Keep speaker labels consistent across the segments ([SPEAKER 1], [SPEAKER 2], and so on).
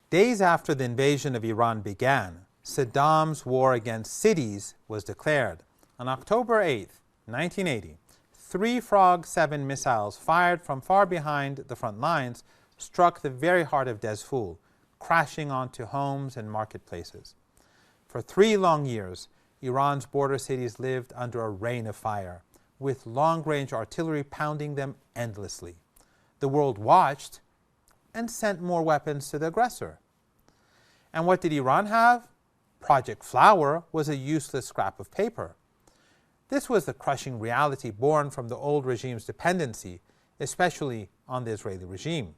[SPEAKER 1] Days after the invasion of Iran began, Saddam's war against cities was declared. On October 8, 1980, 3 Frog 7 missiles fired from far behind the front lines struck the very heart of Dezful, crashing onto homes and marketplaces. For 3 long years, Iran's border cities lived under a rain of fire, with long-range artillery pounding them endlessly. The world watched and sent more weapons to the aggressor. And what did Iran have? Project Flower was a useless scrap of paper. This was the crushing reality born from the old regime's dependency, especially on the Israeli regime.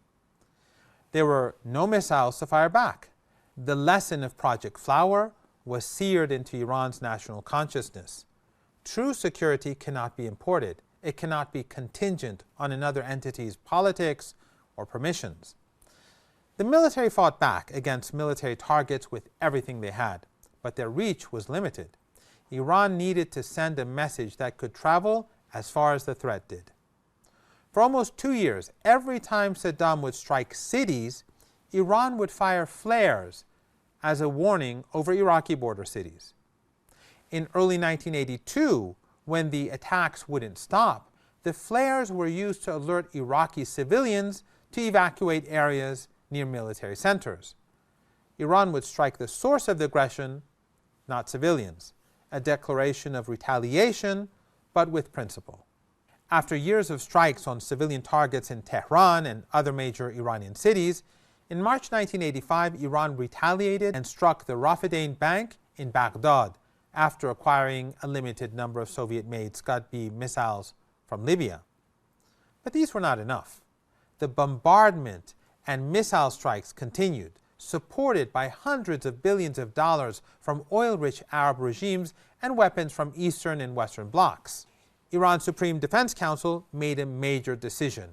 [SPEAKER 1] There were no missiles to fire back. The lesson of Project Flower was seared into Iran's national consciousness. True security cannot be imported. It cannot be contingent on another entity's politics or permissions. The military fought back against military targets with everything they had, but their reach was limited. Iran needed to send a message that could travel as far as the threat did. For almost 2 years, every time Saddam would strike cities, Iran would fire flares as a warning over Iraqi border cities. In early 1982, when the attacks wouldn't stop, the flares were used to alert Iraqi civilians to evacuate areas near military centers. Iran would strike the source of the aggression, not civilians, a declaration of retaliation, but with principle. After years of strikes on civilian targets in Tehran and other major Iranian cities, in March 1985, Iran retaliated and struck the Rafidain Bank in Baghdad after acquiring a limited number of Soviet-made Scud-B missiles from Libya. But these were not enough. The bombardment and missile strikes continued, supported by hundreds of billions of dollars from oil-rich Arab regimes and weapons from Eastern and Western blocs. Iran's Supreme Defense Council made a major decision.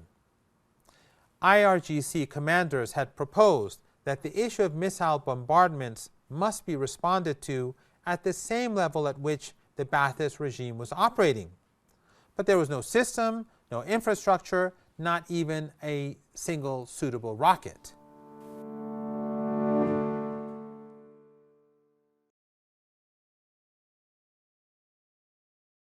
[SPEAKER 1] IRGC commanders had proposed that the issue of missile bombardments must be responded to at the same level at which the Ba'athist regime was operating. But there was no system, no infrastructure, not even a single suitable rocket.